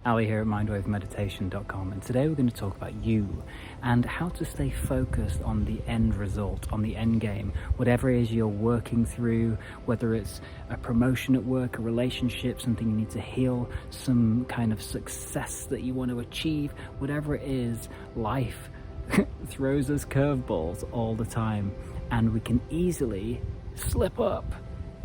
Ali here at mindwavemeditation.com, and today we're going to talk about you and how to stay focused on the end result, on the end game, whatever it is you're working through, whether it's a promotion at work, a relationship, something you need to heal, some kind of success that you want to achieve, whatever it is. Life throws us curveballs all the time, and we can easily slip up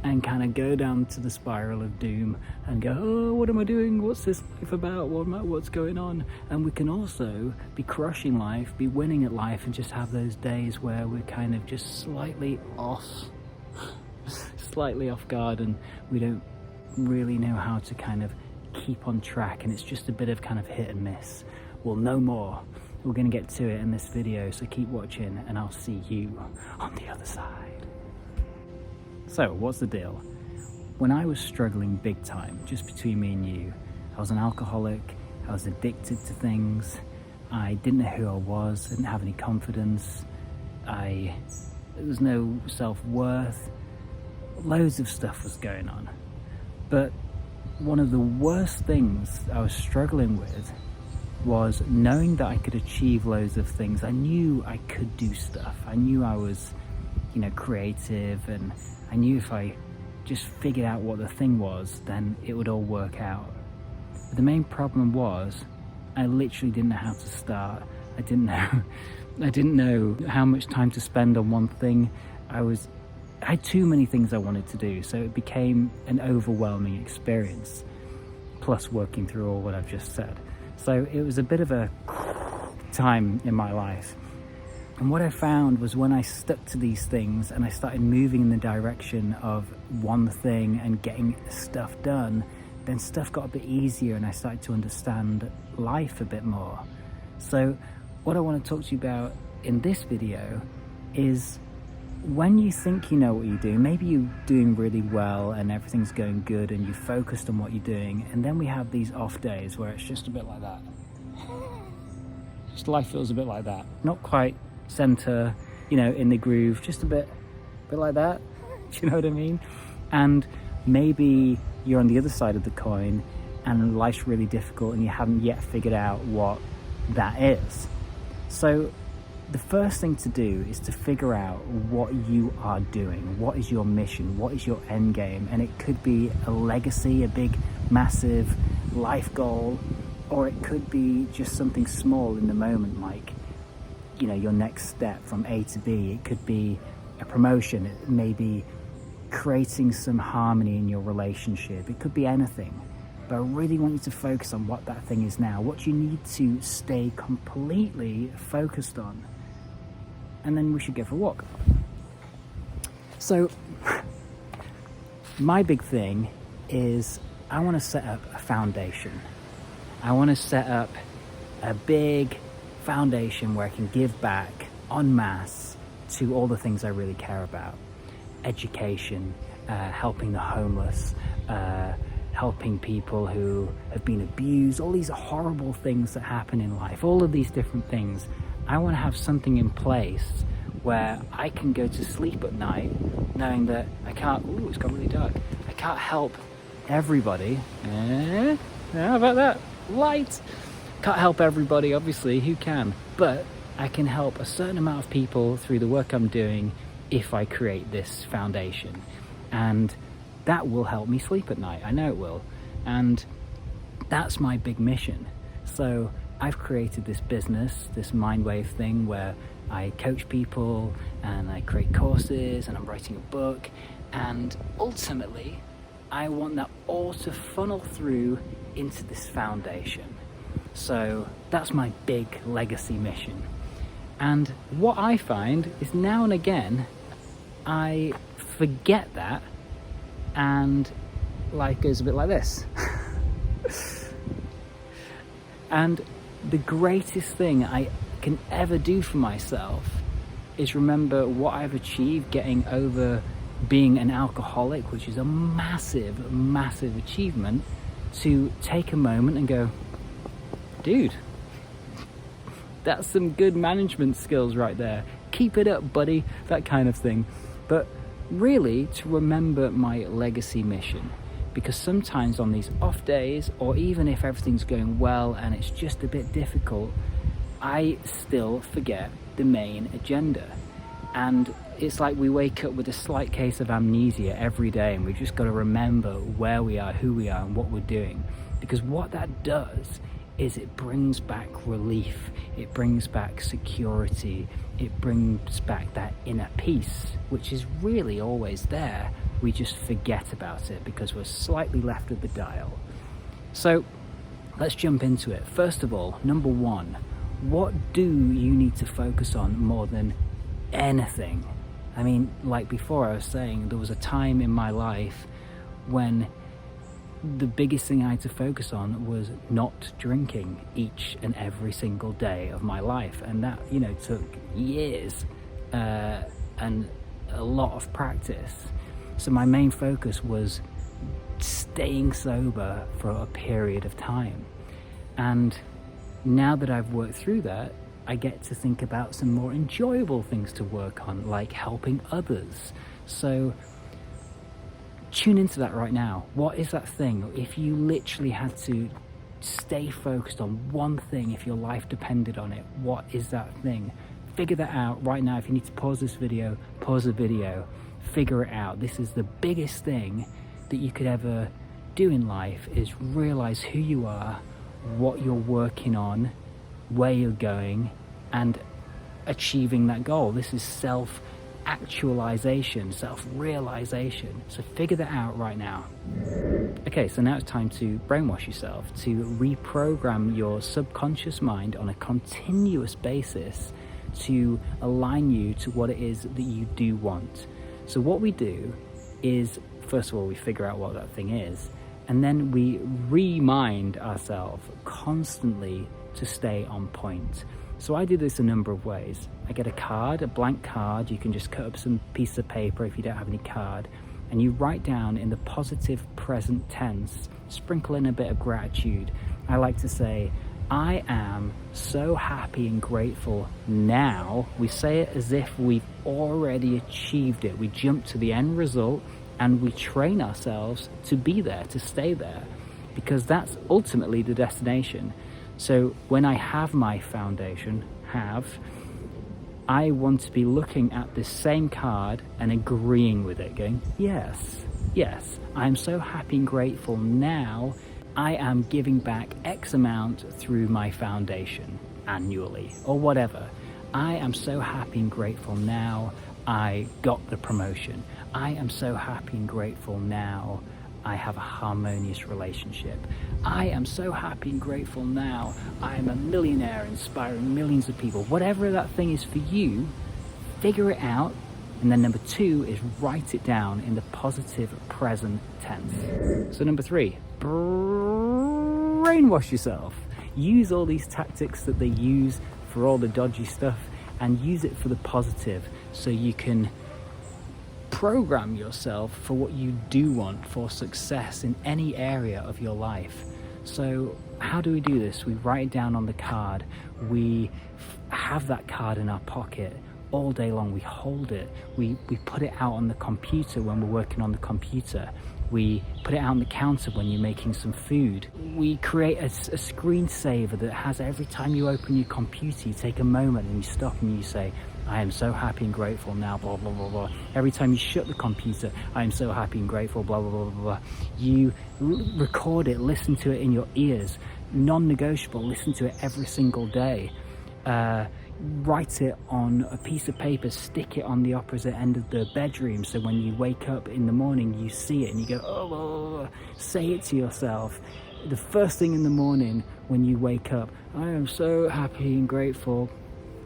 and kind of go down to the spiral of doom and go, oh, what am I doing? What's this life about? What's going on? And we can also be crushing life, be winning at life, and just have those days where we're kind of just slightly off guard, and we don't really know how to kind of keep on track, and it's just a bit of kind of hit and miss. Well, no more. We're going to get to it in this video, so keep watching and I'll see you on the other side. So, what's the deal? When I was struggling big time, just between me and you, I was an alcoholic, I was addicted to things, I didn't know who I was, I didn't have any confidence, there was no self-worth, loads of stuff was going on. But one of the worst things I was struggling with was knowing that I could achieve loads of things. I knew I could do stuff, I knew I was, creative, and I knew if I just figured out what the thing was, then it would all work out. But the main problem was, I literally didn't know how to start. I didn't know how much time to spend on one thing. I had too many things I wanted to do, so it became an overwhelming experience, plus working through all what I've just said. So it was a bit of a time in my life. And what I found was when I stuck to these things and I started moving in the direction of one thing and getting stuff done, then stuff got a bit easier and I started to understand life a bit more. So what I want to talk to you about in this video is when you think you know what you're doing, maybe you're doing really well and everything's going good and you're focused on what you're doing, and then we have these off days where it's just a bit like that. Just life feels a bit like that. Not quite center, in the groove, just a bit like that. Do you know what I mean? And maybe you're on the other side of the coin and life's really difficult and you haven't yet figured out what that is. So the first thing to do is to figure out what you are doing. What is your mission? What is your end game? And it could be a legacy, a big, massive life goal, or it could be just something small in the moment, like your next step from A to B. It could be a promotion. It may be creating some harmony in your relationship. It could be anything. But I really want you to focus on what that thing is now, what you need to stay completely focused on. And then we should go for a walk. So my big thing is I want to set up a foundation. I want to set up a big foundation where I can give back en masse to all the things I really care about. Education, helping the homeless, helping people who have been abused, all these horrible things that happen in life, all of these different things. I want to have something in place where I can go to sleep at night knowing that I can't, it's got really dark, I can't help everybody. How about that? Light! Can't help everybody, obviously, who can? But I can help a certain amount of people through the work I'm doing if I create this foundation. And that will help me sleep at night, I know it will. And that's my big mission. So I've created this business, this Mindwave thing, where I coach people and I create courses and I'm writing a book, and ultimately I want that all to funnel through into this foundation. So that's my big legacy mission. And what I find is now and again I forget that, and life goes a bit like this. And the greatest thing I can ever do for myself is remember what I've achieved getting over being an alcoholic, which is a massive, massive achievement, to take a moment and go, dude, that's some good management skills right there. Keep it up, buddy, that kind of thing. But really, to remember my legacy mission, because sometimes on these off days, or even if everything's going well and it's just a bit difficult, I still forget the main agenda. And it's like we wake up with a slight case of amnesia every day, and we've just got to remember where we are, who we are, and what we're doing. Because what that does is it brings back relief, it brings back security, it brings back that inner peace, which is really always there. We just forget about it because we're slightly left of the dial. So let's jump into it. First of all, number one, what do you need to focus on more than anything? I mean, like before I was saying, there was a time in my life when the biggest thing I had to focus on was not drinking each and every single day of my life. And that, took years and a lot of practice. So my main focus was staying sober for a period of time. And now that I've worked through that, I get to think about some more enjoyable things to work on, like helping others. So tune into that right now. What is that thing? If you literally had to stay focused on one thing, if your life depended on it, what is that thing? Figure that out right now. If you need to pause this video, pause the video, figure it out. This is the biggest thing that you could ever do in life, is realize who you are, what you're working on, where you're going, and achieving that goal. This is self-actualization, self-realization. So figure that out right now. Okay, so now it's time to brainwash yourself, to reprogram your subconscious mind on a continuous basis to align you to what it is that you do want. So what we do is, first of all, we figure out what that thing is, and then we remind ourselves constantly to stay on point. So I do this a number of ways. I get a card, a blank card. You can just cut up some piece of paper if you don't have any card, and you write down in the positive present tense, sprinkle in a bit of gratitude. I like to say, I am so happy and grateful now. We say it as if we've already achieved it. We jump to the end result and we train ourselves to be there, to stay there, because that's ultimately the destination. So when I have my foundation, I want to be looking at this same card and agreeing with it, going, yes, I'm so happy and grateful now. I am giving back X amount through my foundation annually, or whatever. I am so happy and grateful now I got the promotion. I am so happy and grateful now I have a harmonious relationship. I am so happy and grateful now I am a millionaire inspiring millions of people. Whatever that thing is for you, figure it out. And then number two is write it down in the positive present tense. So number three, brainwash yourself. Use all these tactics that they use for all the dodgy stuff and use it for the positive, so you can program yourself for what you do want, for success in any area of your life. So how do we do this? We write it down on the card. We have that card in our pocket all day long. We hold it. We put it out on the computer when we're working on the computer. We put it out on the counter when you're making some food. We create a screensaver that has, every time you open your computer, you take a moment and you stop and you say, I am so happy and grateful now, blah, blah, blah, blah. Every time you shut the computer, I am so happy and grateful, blah, blah, blah, blah, blah. You record it, listen to it in your ears, non-negotiable, listen to it every single day. Write it on a piece of paper, stick it on the opposite end of the bedroom, so when you wake up in the morning you see it and you go, oh, say it to yourself. The first thing in the morning when you wake up, I am so happy and grateful,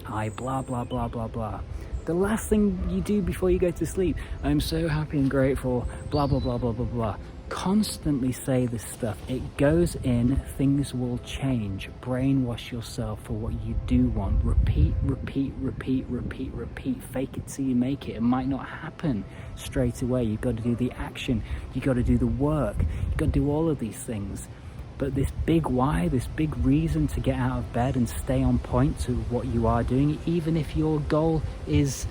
I blah blah blah blah blah. The last thing you do before you go to sleep, I'm so happy and grateful, blah blah blah blah blah blah. Constantly say this stuff. It goes in, things will change. Brainwash yourself for what you do want. Repeat, repeat, repeat, repeat, repeat. Fake it till you make it. It might not happen straight away. You've got to do the action. You've got to do the work. You've got to do all of these things. But this big why, this big reason to get out of bed and stay on point to what you are doing, even if your goal is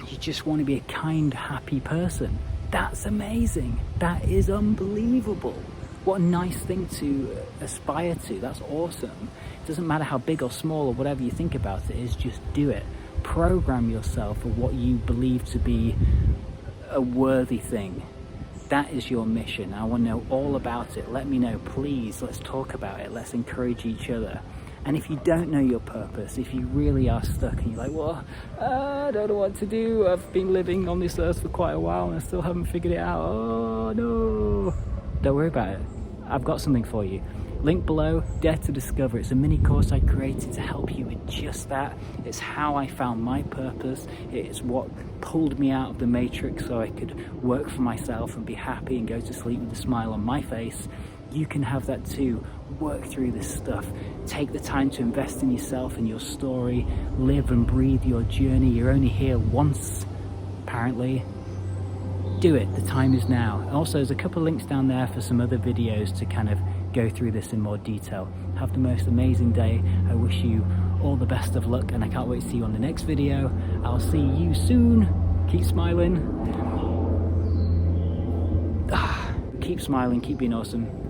you just want to be a kind, happy person, That's amazing. That is unbelievable. What a nice thing to aspire to. That's awesome. It doesn't matter how big or small or whatever you think about it is, just do it. Program yourself for what you believe to be a worthy thing. That is your mission. I want to know all about it. Let me know, please. Let's talk about it. Let's encourage each other. And if you don't know your purpose, if you really are stuck and you're like, well, I don't know what to do. I've been living on this earth for quite a while and I still haven't figured it out. Oh, no. Don't worry about it. I've got something for you. Link below, Dare to Discover. It's a mini course I created to help you with just that. It's how I found my purpose. It's what pulled me out of the matrix so I could work for myself and be happy and go to sleep with a smile on my face. You can have that too. Work through this stuff. Take the time to invest in yourself and your story. Live and breathe your journey. You're only here once, apparently. Do it. The time is now. Also, there's a couple of links down there for some other videos to kind of go through this in more detail. Have the most amazing day. I wish you all the best of luck and I can't wait to see you on the next video. I'll see you soon. Keep smiling. Keep smiling, keep being awesome.